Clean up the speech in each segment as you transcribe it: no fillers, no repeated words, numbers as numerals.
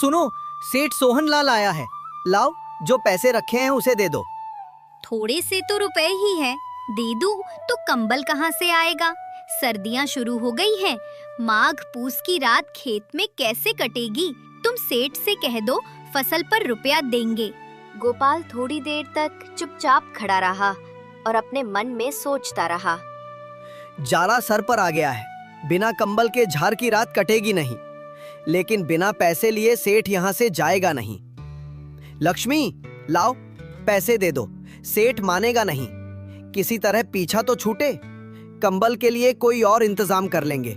सुनो, सेठ सोहन लाल आया है। लाओ, जो पैसे रखे हैं उसे दे दो। थोड़े से तो रुपए ही हैं, दे दूं तो कंबल कहाँ से आएगा? सर्दियाँ शुरू हो गई हैं, माघ पूस की रात खेत में कैसे कटेगी? तुम सेठ से कह दो फसल पर रुपया देंगे। गोपाल थोड़ी देर तक चुपचाप खड़ा रहा और अपने मन में सोचता रहा। जाड़ा सर पर आ गया है, बिना कंबल के झार की रात कटेगी नहीं, लेकिन बिना पैसे लिए सेठ यहाँ से जाएगा नहीं। लक्ष्मी, लाओ, पैसे दे दो, सेठ मानेगा नहीं। किसी तरह पीछा तो छूटे, कंबल के लिए कोई और इंतजाम कर लेंगे।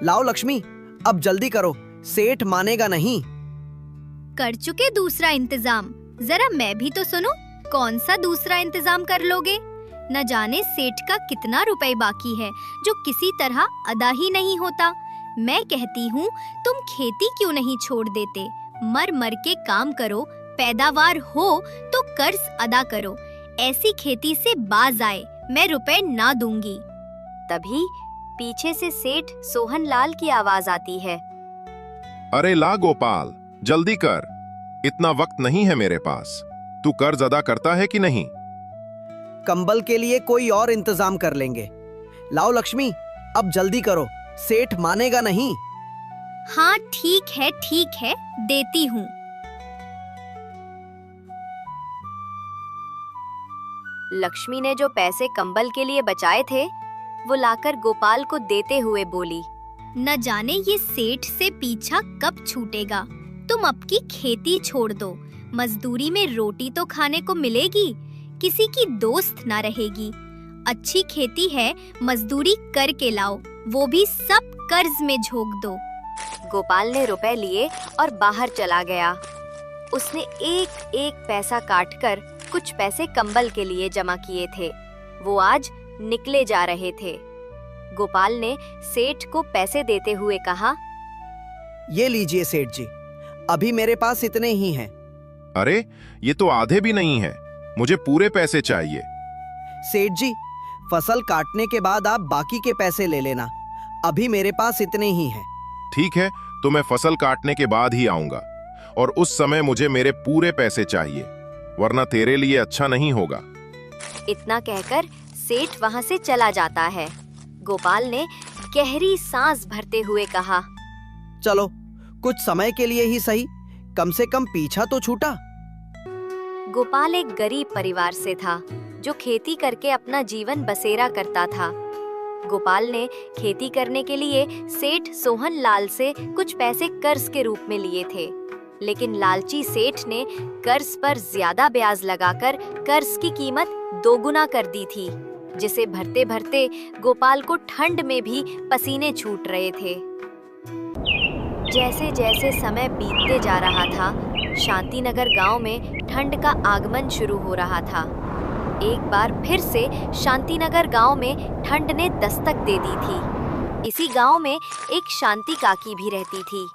लाओ लक्ष्मी, अब जल्दी करो, सेठ मानेगा नहीं। कर चुके दूसरा इंतजाम, जरा मैं भी तो सुनो, कौन सा दूसरा इंतजाम कर लोगे? न जाने सेठ का कितना रुपए बाकी है जो किसी तरह अदा ही नहीं होता। मैं कहती हूँ तुम खेती क्यों नहीं छोड़ देते? मर मर के काम करो, पैदावार हो तो कर्ज अदा करो। ऐसी खेती से बाज आए, मैं रुपए ना दूंगी। तभी पीछे से सेठ सोहन लाल की आवाज आती है। अरे ला गोपाल, जल्दी कर, इतना वक्त नहीं है मेरे पास। तू कर्ज अदा करता है कि नहीं? कंबल के लिए कोई और इंतजाम कर लेंगे। लाओ लक्ष्मी, अब जल्दी करो, सेठ मानेगा नहीं। हाँ ठीक है, देती हूँ। लक्ष्मी ने जो पैसे कंबल के लिए बचाए थे वो लाकर गोपाल को देते हुए बोली, न जाने ये सेठ से पीछा कब छूटेगा। तुम अब की खेती छोड़ दो, मजदूरी में रोटी तो खाने को मिलेगी, किसी की दोस्त ना रहेगी। अच्छी खेती है, मजदूरी करके लाओ, वो भी सब कर्ज में झोंक दो। गोपाल ने रुपए लिए और बाहर चला गया। उसने एक एक पैसा काटकर कुछ पैसे कंबल के लिए जमा किए थे। वो आज निकले जा रहे थे। गोपाल ने सेठ को पैसे देते हुए कहा, ये लीजिए सेठ जी, अभी मेरे पास इतने ही हैं। अरे ये तो आधे भी नहीं है, मुझे पूरे पैसे चाहिए। सेठ जी, फसल काटने के बाद आप बाकी के पैसे ले लेना, अभी मेरे पास इतने ही हैं। ठीक है, तो मैं फसल काटने के बाद ही आऊंगा, और उस समय मुझे मेरे पूरे पैसे चाहिए, वरना तेरे लिए अच्छा नहीं होगा। इतना कहकर सेठ वहां से चला जाता है। गोपाल ने गहरी सांस भरते हुए कहा, चलो कुछ समय के लिए ही सही, कम से कम पीछा तो छूटा। गोपाल एक गरीब परिवार से था जो खेती करके अपना जीवन बसेरा करता था। गोपाल ने खेती करने के लिए सेठ सोहन लाल से कुछ पैसे कर्ज के रूप में लिए थे, लेकिन लालची सेठ ने कर्ज पर ज्यादा ब्याज लगाकर कर्ज की कीमत दोगुना कर दी थी, जिसे भरते भरते गोपाल को ठंड में भी पसीने छूट रहे थे। जैसे जैसे समय बीतते जा रहा था, शांतिनगर गांव में ठंड का आगमन शुरू हो रहा था। एक बार फिर से शांतिनगर गांव में ठंड ने दस्तक दे दी थी। इसी गांव में एक शांति काकी भी रहती थी।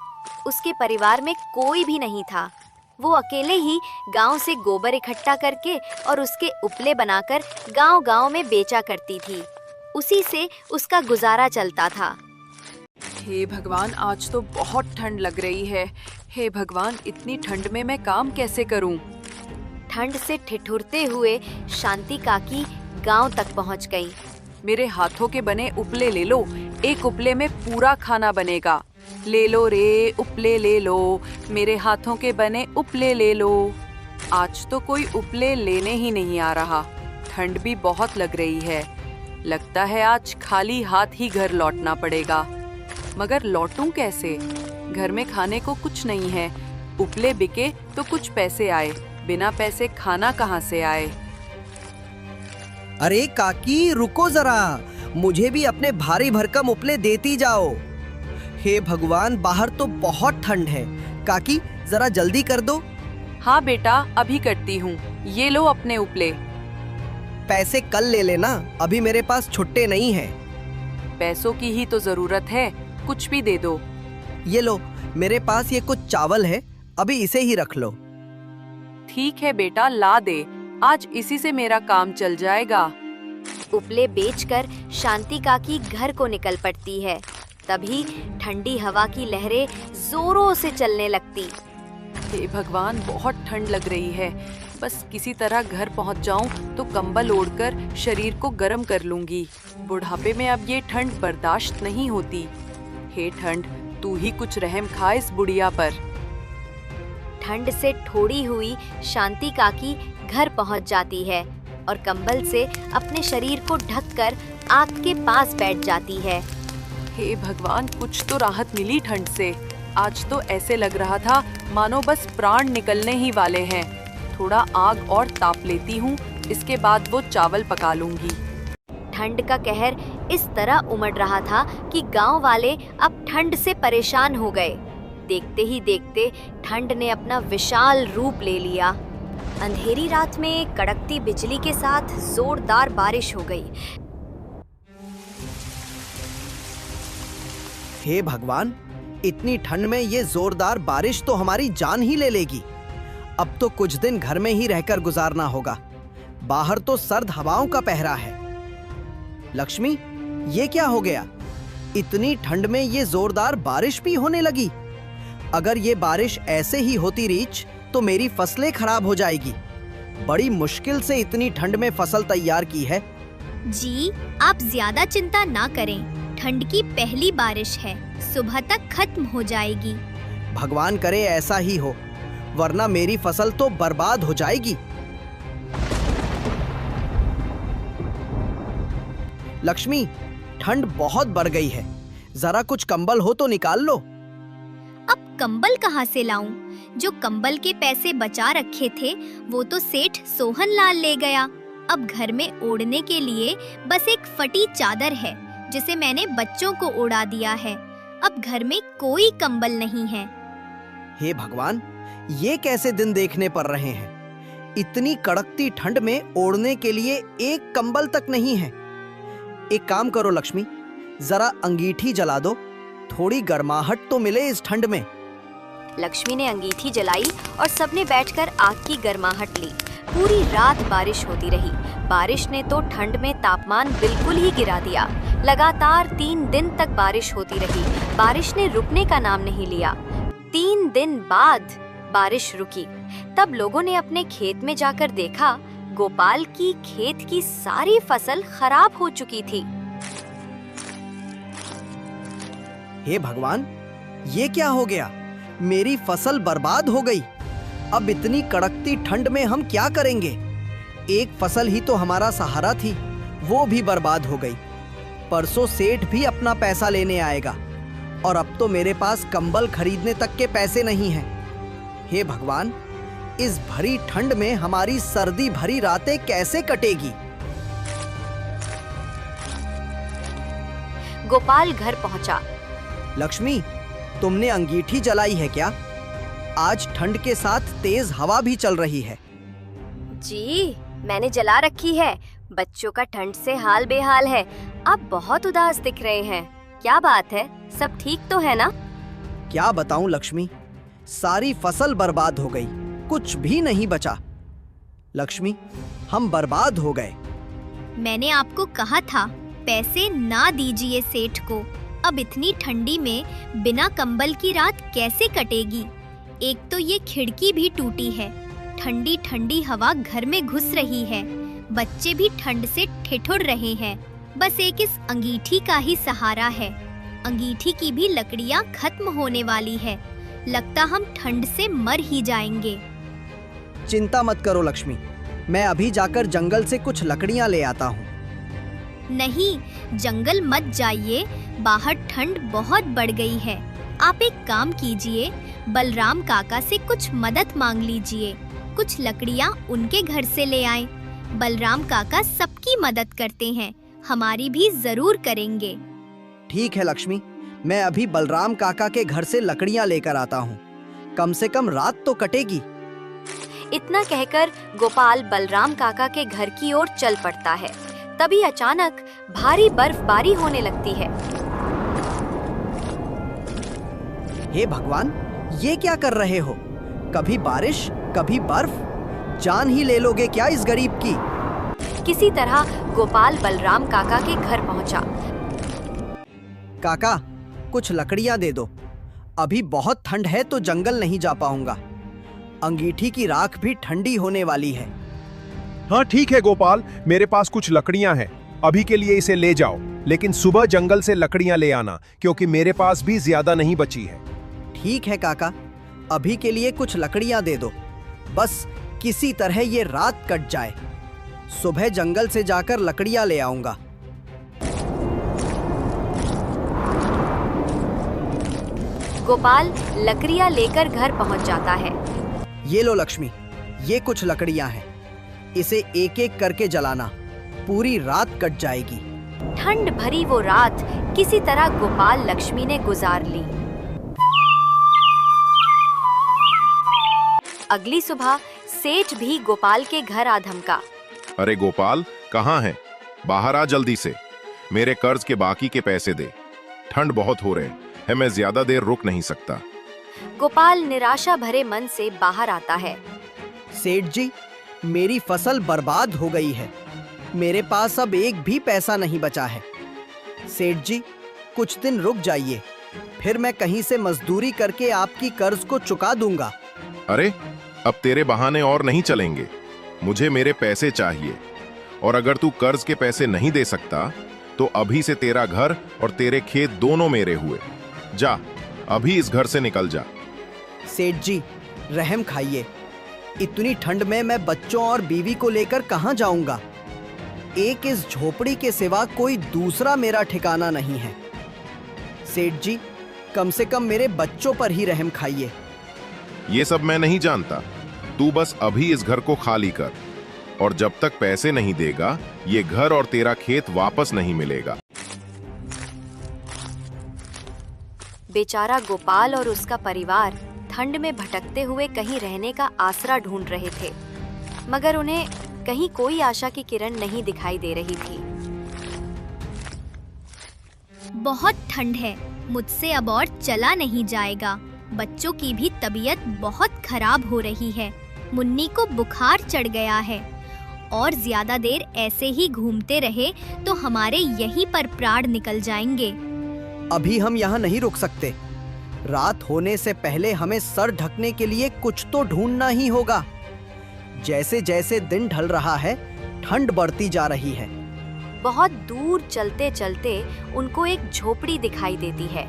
उसके परिवार में कोई भी नहीं था। वो अकेले ही गांव से गोबर इकट्ठा करके और उसके उपले बनाकर गांव-गांव में बेचा करती थी। उसी से उसका गुजारा चलता था। हे भगवान, आज तो बहुत ठंड लग रही है। हे भगवान, इतनी ठंड में मैं काम कैसे करूं? ठंड से ठिठुरते हुए शांति काकी गांव तक पहुंच गई। मेरे हाथों के बने उपले ले लो, एक उपले में पूरा खाना बनेगा। ले लो रे उपले ले लो, मेरे हाथों के बने उपले ले लो। आज तो कोई उपले लेने ही नहीं आ रहा। ठंड भी बहुत लग रही है। लगता है आज खाली हाथ ही घर लौटना पड़ेगा। मगर लौटूं कैसे? घर में खाने को कुछ नहीं है। उपले बिके तो कुछ पैसे आए, बिना पैसे खाना कहाँ से आए? अरे काकी, रुको जरा, मुझे भी अपने भारी भरकम उपले देती जाओ। हे भगवान, बाहर तो बहुत ठंड है। काकी, जरा जल्दी कर दो। हाँ बेटा, अभी करती हूँ। ये लो अपने उपले। पैसे कल ले लेना, अभी मेरे पास छुट्टे नहीं हैं। पैसों की ही तो जरूरत है, कुछ भी दे दो। ये लो, मेरे पास ये कुछ चावल है, अभी इसे ही रख लो। ठीक है बेटा, ला दे, आज इसी से मेरा काम चल जाएगा। उपले बेचकर शांति काकी घर को निकल पड़ती है। तभी ठंडी हवा की लहरें जोरों से चलने लगती। हे भगवान, बहुत ठंड लग रही है। बस किसी तरह घर पहुंच जाऊं तो कंबल ओढ़कर शरीर को गर्म कर लूंगी। बुढ़ापे में अब ये ठंड बर्दाश्त नहीं होती। हे ठंड, तू ही कुछ रहम खा इस बुढ़िया पर। ठंड से ठोड़ी हुई शांति काकी घर पहुंच जाती है और कंबल से अपने शरीर को ढककर आग के पास बैठ जाती है। हे भगवान, कुछ तो राहत मिली ठंड से। आज तो ऐसे लग रहा था मानो बस प्राण निकलने ही वाले हैं। थोड़ा आग और ताप लेती हूँ, इसके बाद वो चावल पका लूंगी। ठंड का कहर इस तरह उमड़ रहा था कि गांव वाले अब ठंड से परेशान हो गए। देखते ही देखते ठंड ने अपना विशाल रूप ले लिया। अंधेरी रात में कड़कती बिजली के साथ जोरदार बारिश हो गई। हे भगवान, इतनी ठंड में ये जोरदार बारिश तो हमारी जान ही ले लेगी। अब तो कुछ दिन घर में ही रहकर गुजारना होगा। बाहर तो सर्द हवाओं का पहरा है। लक्ष्मी, ये क्या हो गया? इतनी ठंड में ये जोरदार बारिश भी होने लगी। अगर ये बारिश ऐसे ही होती रीच तो मेरी फसलें खराब हो जाएगी। बड़ी मुश्किल से इतनी ठंड में फसल तैयार की है। जी, आप ज्यादा चिंता ना करें। ठंड की पहली बारिश है, सुबह तक खत्म हो जाएगी। भगवान करे ऐसा ही हो, वरना मेरी फसल तो बर्बाद हो जाएगी। लक्ष्मी, ठंड बहुत बढ़ गई है। जरा कुछ कंबल हो तो निकाल लो। अब कंबल कहाँ से लाऊं? जो कंबल के पैसे बचा रखे थे वो तो सेठ सोहन लाल ले गया। अब घर में ओढ़ने के लिए बस एक फटी चादर है जिसे मैंने बच्चों को ओढ़ा दिया है। अब घर में कोई कंबल नहीं है। हे भगवान, ये कैसे दिन देखने पड़ रहे हैं? इतनी कड़कती ठंड में ओढ़ने के लिए एक कंबल तक नहीं है। एक काम करो लक्ष्मी, जरा अंगीठी जला दो, थोड़ी गर्माहट तो मिले इस ठंड में। लक्ष्मी ने अंगीठी जलाई और सबने बैठकर आग की गर्माहट ली। पूरी रात बारिश होती रही। बारिश ने तो ठंड में तापमान बिल्कुल ही गिरा दिया। लगातार 3 दिन तक बारिश होती रही। बारिश ने रुकने का नाम नहीं लिया। 3 दिन बाद बारिश रुकी। तब लोगों ने अपने खेत में जाकर देखा, गोपाल की खेत की सारी फसल खराब हो चुकी थी। हे भगवान, ये क्या हो गया? मेरी फसल बर्बाद हो गई। अब इतनी कड़कती ठंड में हम क्या करेंगे? एक फसल ही तो हमारा सहारा थी, वो भी बर्बाद हो गई। परसों सेठ भी अपना पैसा लेने आएगा और अब तो मेरे पास कंबल खरीदने तक के पैसे नहीं हैं। हे भगवान, इस भरी ठंड में हमारी सर्दी भरी रातें कैसे कटेगी? गोपाल घर पहुंचा। लक्ष्मी, तुमने अंगीठी जलाई है क्या? आज ठंड के साथ तेज हवा भी चल रही है। जी, मैंने जला रखी है। बच्चों का ठंड से हाल बेहाल है। आप बहुत उदास दिख रहे हैं। क्या बात है? सब ठीक तो है ना? क्या बताऊं लक्ष्मी, सारी फसल बर्बाद हो गई, कुछ भी नहीं बचा। लक्ष्मी, हम बर्बाद हो गए। मैंने आपको कहा था पैसे ना दीजिए सेठ को। अब इतनी ठंडी में बिना कंबल की रात कैसे कटेगी? एक तो ये खिड़की भी टूटी है। ठंडी ठंडी हवा घर में घुस रही है। बच्चे भी ठंड से ठिठुर रहे हैं। बस एक इस अंगीठी का ही सहारा है। अंगीठी की भी लकड़ियां खत्म होने वाली है। लगता हम ठंड से मर ही जाएंगे। चिंता मत करो लक्ष्मी, मैं अभी जाकर जंगल से कुछ लकड़ियां ले आता हूँ। नहीं, जंगल मत जाइए। बाहर ठंड बहुत बढ़ गई है। आप एक काम कीजिए, बलराम काका से कुछ मदद मांग लीजिए। कुछ लकड़ियां उनके घर से ले आएं। बलराम काका सबकी मदद करते हैं, हमारी भी जरूर करेंगे। ठीक है लक्ष्मी, मैं अभी बलराम काका के घर से लकड़ियां लेकर आता हूँ। कम से कम रात तो कटेगी। इतना कहकर गोपाल बलराम काका के घर की ओर चल पड़ता है। तभी अचानक भारी बर्फबारी होने लगती है। हे भगवान, ये क्या कर रहे हो? कभी बारिश, कभी बर्फ। जान ही ले लोगे क्या इस गरीब की? किसी तरह गोपाल बलराम काका के घर पहुंचा। काका, कुछ लकड़ियां दे दो। अभी बहुत ठंड है तो जंगल नहीं जा पाऊंगा। अंगीठी की राख भी ठंडी होने वाली है। हाँ ठीक है गोपाल, मेरे पास कुछ लकड़ियां हैं, अभी के लिए इसे ले जाओ, लेकिन सुबह जंगल से लकड़ियां ले आना, क्योंकि मेरे पास भी ज्यादा नहीं बची है। ठीक है काका, अभी के लिए कुछ लकड़ियां दे दो, बस किसी तरह ये रात कट जाए। सुबह जंगल से जाकर लकड़ियां ले आऊंगा। गोपाल लकड़ियां लेकर घर पहुंच जाता है। ये लो लक्ष्मी, ये कुछ लकड़ियां हैं, इसे एक एक करके जलाना, पूरी रात कट जाएगी। ठंड भरी वो रात किसी तरह गोपाल लक्ष्मी ने गुजार ली। अगली सुबह सेठ भी गोपाल के घर आ धमका। अरे गोपाल, कहाँ है? बाहर आ जल्दी से, मेरे कर्ज के बाकी के पैसे दे। ठंड बहुत हो रहे है, मैं ज्यादा देर रुक नहीं सकता। गोपाल निराशा भरे मन से बाहर आता है। सेठ जी, मेरी फसल बर्बाद हो गई है, मेरे पास अब एक भी पैसा नहीं बचा है। सेठ जी, कुछ दिन रुक जाइए, फिर मैं कहीं से मजदूरी करके आपकी कर्ज को चुका दूंगा। अरे, अब तेरे बहाने और नहीं चलेंगे, मुझे मेरे पैसे चाहिए। और अगर तू कर्ज के पैसे नहीं दे सकता तो अभी से तेरा घर और तेरे खेत दोनों मेरे हुए। जा, अभी इस घर से निकल जा। सेठ जी, रहम खाइए, इतनी ठंड में मैं बच्चों और बीवी को लेकर कहां जाऊंगा? एक इस झोपड़ी के सिवा कोई दूसरा मेरा ठिकाना नहीं है। सेठ जी, कम से कम मेरे बच्चों पर ही रहम खाइए। ये सब मैं नहीं जानता, तू बस अभी इस घर को खाली कर, और जब तक पैसे नहीं देगा ये घर और तेरा खेत वापस नहीं मिलेगा। बेचारा गोपाल और उसका परिवार ठंड में भटकते हुए कहीं रहने का आसरा ढूंढ रहे थे, मगर उन्हें कहीं कोई आशा की किरण नहीं दिखाई दे रही थी। बहुत ठंड है, मुझसे अब और चला नहीं जाएगा। बच्चों की भी तबीयत बहुत खराब हो रही है, मुन्नी को बुखार चढ़ गया है, और ज्यादा देर ऐसे ही घूमते रहे तो हमारे यहीं पर प्राण निकल जाएंगे। अभी हम यहाँ नहीं रुक सकते, रात होने से पहले हमें सर ढकने के लिए कुछ तो ढूंढना ही होगा। जैसे जैसे दिन ढल रहा है, ठंड बढ़ती जा रही है। बहुत दूर चलते चलते उनको एक झोपड़ी दिखाई देती है।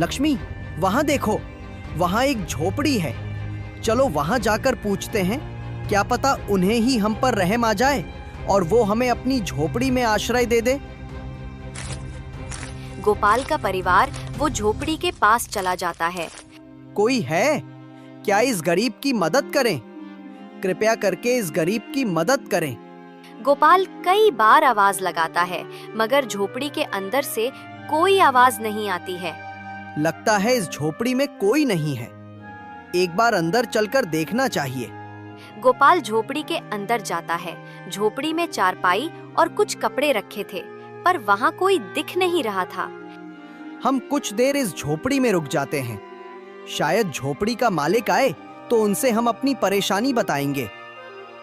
लक्ष्मी, वहाँ देखो, वहाँ एक झोपड़ी है, चलो वहाँ जाकर पूछते हैं, क्या पता उन्हें ही हम पर रहम आ जाए और वो हमें अपनी झोपड़ी में आश्रय दे दे। गोपाल का परिवार वो झोपड़ी के पास चला जाता है। कोई है क्या? इस गरीब की मदद करें, कृपया करके इस गरीब की मदद करें। गोपाल कई बार आवाज लगाता है, मगर झोपड़ी के अंदर से कोई आवाज नहीं आती है। लगता है इस झोपड़ी में कोई नहीं है, एक बार अंदर चलकर देखना चाहिए। गोपाल झोपड़ी के अंदर जाता है। झोपड़ी में चारपाई और कुछ कपड़े रखे थे, पर वहाँ कोई दिख नहीं रहा था। हम कुछ देर इस झोपड़ी में रुक जाते हैं, शायद झोपड़ी का मालिक आए तो उनसे हम अपनी परेशानी बताएंगे,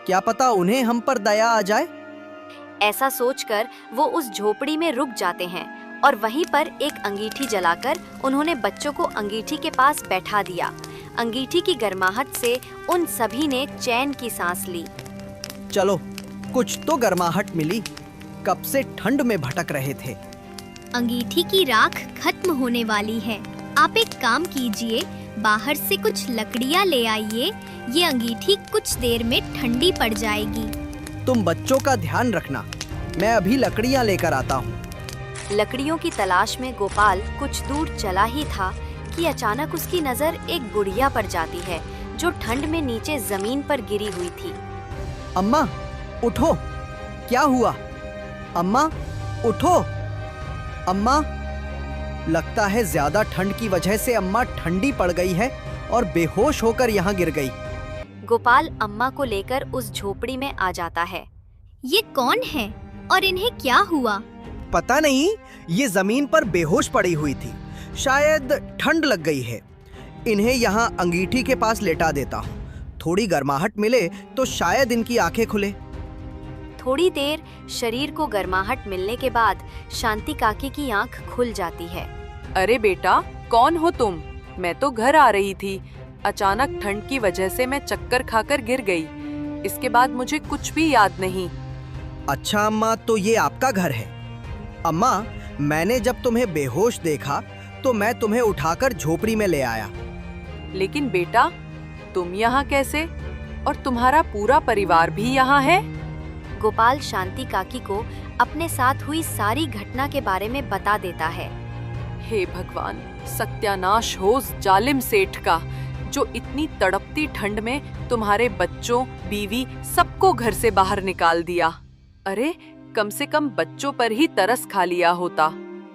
क्या पता उन्हें हम पर दया आ जाए। ऐसा सोचकर वो उस झोपड़ी में रुक जाते हैं और वहीं पर एक अंगीठी जलाकर उन्होंने बच्चों को अंगीठी के पास बैठा दिया। अंगीठी की गर्माहट से उन सभी ने चैन की सांस ली। चलो, कुछ तो गर्माहट मिली, कब से ठंड में भटक रहे थे। अंगीठी की राख खत्म होने वाली है, आप एक काम कीजिए, बाहर से कुछ लकड़ियाँ ले आइए, ये अंगीठी कुछ देर में ठंडी पड़ जाएगी। तुम बच्चों का ध्यान रखना, मैं अभी लकड़ियाँ लेकर आता हूँ। लकड़ियों की तलाश में गोपाल कुछ दूर चला ही था कि अचानक उसकी नजर एक गुड़िया पर जाती है, जो ठंड में नीचे जमीन पर गिरी हुई थी। अम्मा, उठो, क्या हुआ? अम्मा, उठो। अम्मा, लगता है ज्यादा ठंड की वजह से अम्मा ठंडी पड़ गई है और बेहोश होकर यहाँ गिर गई। गोपाल अम्मा को लेकर उस झोपड़ी में आ जाता है। ये कौन है और इन्हें क्या हुआ? पता नहीं, ये जमीन पर बेहोश पड़ी हुई थी, शायद ठंड लग गई है। इन्हें यहाँ अंगीठी के पास लेटा देता हूँ, थोड़ी गर्माहट मिले तो शायद इनकी आंखें खुले। थोड़ी देर शरीर को गर्माहट मिलने के बाद शांति काकी की आंख खुल जाती है। अरे बेटा, कौन हो तुम? मैं तो घर आ रही थी, अचानक ठंड की वजह से मैं चक्कर खाकर गिर गई। इसके बाद मुझे कुछ भी याद नहीं। अच्छा अम्मा, तो ये आपका घर है। अम्मा, मैंने जब तुम्हें बेहोश देखा तो मैं तुम्हें उठाकर झोपड़ी में ले आया। लेकिन बेटा, तुम यहाँ कैसे? और तुम्हारा पूरा परिवार भी यहाँ है? गोपाल शांति काकी को अपने साथ हुई सारी घटना के बारे में बता देता है। हे भगवान, सत्यानाश हो उस जालिम सेठ का, जो इतनी तड़पती ठंड में तुम्हारे बच्चों, बीवी सबको घर से बाहर निकाल दिया। अरे, कम से कम बच्चों पर ही तरस खा लिया होता।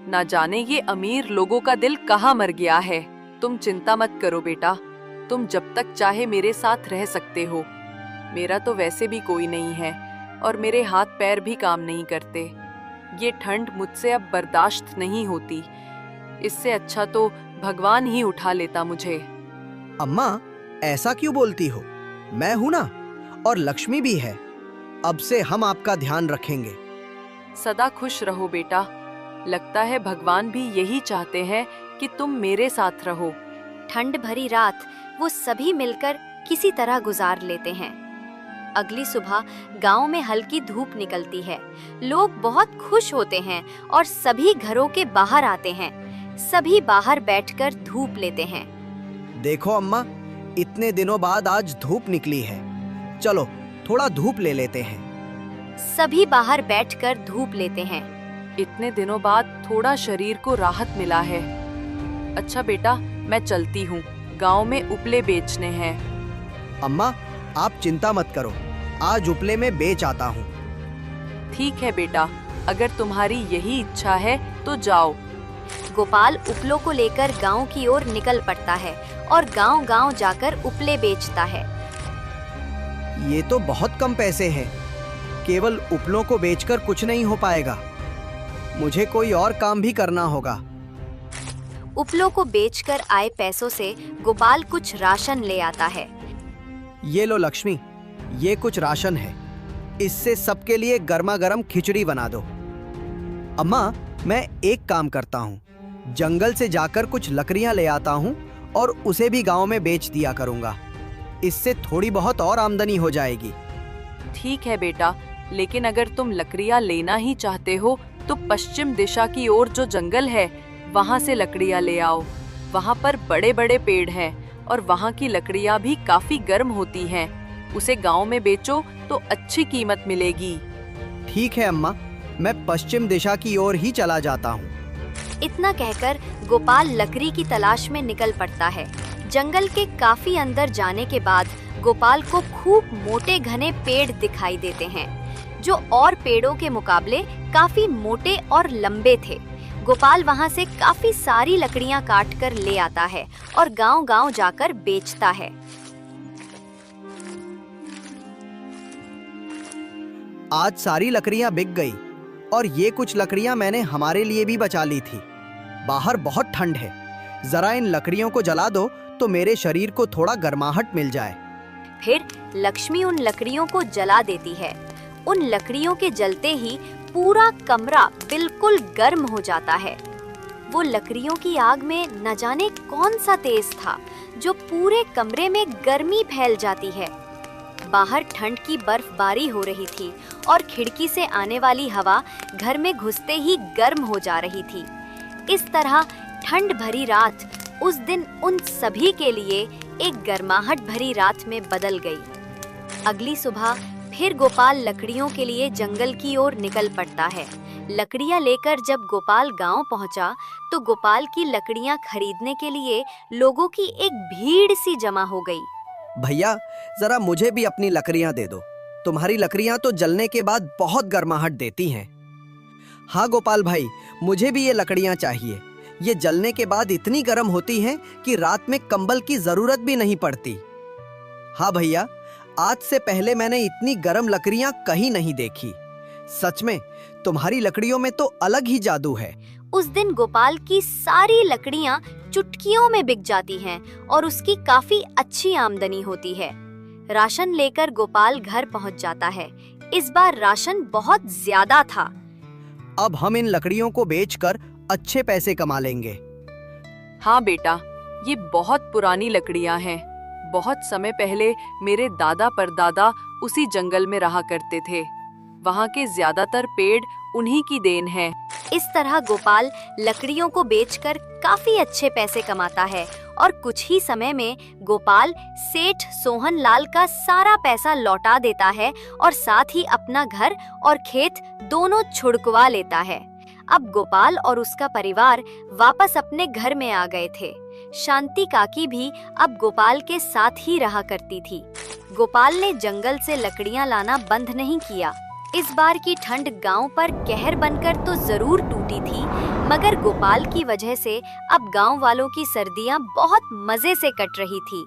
ना जाने ये अमीर लोगों का दिल कहाँ मर गया है। तुम चिंता मत करो बेटा, तुम जब तक चाहे मेरे साथ रह सकते हो। मेरा तो वैसे भी कोई नहीं है और मेरे हाथ पैर भी काम नहीं करते। ये ठंड मुझसे अब बर्दाश्त नहीं होती। इससे अच्छा तो भगवान ही उठा लेता मुझे। अम्मा, ऐसा क्यों बोलती हो? मैं हूं ना, और लक्ष्मी भी है। अब से हम आपका ध्यान रखेंगे। सदा खुश रहो बेटा। लगता है भगवान भी यही चाहते हैं कि तुम मेरे साथ रहो। ठंड भरी रात वो सभी मिलकर किसी तरह गुजार लेते हैं। अगली सुबह गांव में हल्की धूप निकलती है। लोग बहुत खुश होते हैं और सभी घरों के बाहर आते हैं। सभी बाहर बैठकर धूप लेते हैं। देखो अम्मा, इतने दिनों बाद आज धूप निकली है। चलो थोड़ा धूप ले लेते हैं। सभी बाहर बैठकर धूप लेते हैं। इतने दिनों बाद थोड़ा शरीर को राहत मिला है। अच्छा बेटा, मैं चलती हूँ, गांव में उपले बेचने हैं। अम्मा, आप चिंता मत करो, आज उपले में बेच आता हूँ। ठीक है बेटा, अगर तुम्हारी यही इच्छा है तो जाओ। गोपाल उपलों को लेकर गांव की ओर निकल पड़ता है और गांव-गांव जाकर उपले बेचता है। ये तो बहुत कम पैसे हैं। केवल उपलों को बेचकर कुछ नहीं हो पाएगा। मुझे कोई और काम भी करना होगा। उपलों को बेचकर आए पैसों से गोपाल कुछ राशन ले आता है। ये लो लक्ष्मी, ये कुछ राशन है। इससे सबके लिए गर्मा गर्म खिचड़ी बना दो। अम्मा, मैं एक काम करता हूँ, जंगल से जाकर कुछ लकड़ियाँ ले आता हूँ और उसे भी गांव में बेच दिया करूँगा। इससे थोड़ी बहुत और आमदनी हो जाएगी। ठीक है बेटा, लेकिन अगर तुम लकड़ियाँ लेना ही चाहते हो तो पश्चिम दिशा की ओर जो जंगल है वहाँ से लकड़ियाँ ले आओ। वहाँ पर बड़े बड़े पेड़ हैं और वहाँ की लकड़ियाँ भी काफी गर्म होती हैं। उसे गांव में बेचो तो अच्छी कीमत मिलेगी। ठीक है अम्मा, मैं पश्चिम दिशा की ओर ही चला जाता हूँ। इतना कहकर गोपाल लकड़ी की तलाश में निकल पड़ता है। जंगल के काफी अंदर जाने के बाद गोपाल को खूब मोटे घने पेड़ दिखाई देते हैं, जो और पेड़ों के मुकाबले काफी मोटे और लंबे थे। गोपाल वहां से काफी सारी लकड़ियां काटकर ले आता है और गांव-गांव जाकर बेचता है। आज सारी लकड़ियां बिक गई और ये कुछ लकड़ियां मैंने हमारे लिए भी बचा ली थी। बाहर बहुत ठंड है, जरा इन लकड़ियों को जला दो तो मेरे शरीर को थोड़ा गर्माहट मिल जाए। फिर लक्ष्मी उन लकड़ियों को जला देती है। उन लकड़ियों के जलते ही पूरा कमरा बिल्कुल गर्म हो जाता है। वो लकड़ियों की आग में न जाने कौन सा तेज था, जो पूरे कमरे में गर्मी फैल जाती है। बाहर ठंड की बर्फबारी हो रही थी और खिड़की से आने वाली हवा घर में घुसते ही गर्म हो जा रही थी। इस तरह ठंड भरी रात उस दिन उन सभी के लिए एक गर्माहट भरी रात में बदल गई। अगली सुबह फिर गोपाल लकड़ियों के लिए जंगल की ओर निकल पड़ता है। लकड़ियां लेकर जब गोपाल गांव पहुंचा तो गोपाल की लकड़ियां खरीदने के लिए लोगों की एक भीड़ सी जमा हो गई। भैया, जरा मुझे भी अपनी लकड़ियां दे दो। तुम्हारी लकड़ियां तो जलने के बाद बहुत गर्माहट देती हैं। हाँ गोपाल भाई, मुझे भी ये लकड़ियां चाहिए। ये जलने के बाद इतनी गर्म होती हैं कि रात में कंबल की जरूरत भी नहीं पड़ती। हाँ भैया, आज से पहले मैंने इतनी गर्म लकड़ियां कहीं नहीं देखी। सच में तुम्हारी लकड़ियों में तो अलग ही जादू है। उस दिन गोपाल की सारी लकड़ियां चुटकियों में बिक जाती हैं और उसकी काफी अच्छी आमदनी होती है। राशन लेकर गोपाल घर पहुंच जाता है। इस बार राशन बहुत ज्यादा था। अब हम इन लकड़ियों को बेचकर अच्छे पैसे कमा लेंगे। हाँ बेटा, ये बहुत पुरानी लकड़ियाँ हैं। बहुत समय पहले मेरे दादा परदादा उसी जंगल में रहा करते थे। वहाँ के ज्यादातर पेड़ उन्हीं की देन है। इस तरह गोपाल लकड़ियों को बेचकर काफी अच्छे पैसे कमाता है और कुछ ही समय में गोपाल सेठ सोहन लाल का सारा पैसा लौटा देता है और साथ ही अपना घर और खेत दोनों छुड़कवा लेता है। अब गोपाल और उसका परिवार वापस अपने घर में आ गए थे। शांति काकी भी अब गोपाल के साथ ही रहा करती थी। गोपाल ने जंगल से लकड़ियां लाना बंद नहीं किया। इस बार की ठंड गांव पर कहर बनकर तो जरूर टूटी थी, मगर गोपाल की वजह से अब गांव वालों की सर्दियां बहुत मजे से कट रही थी।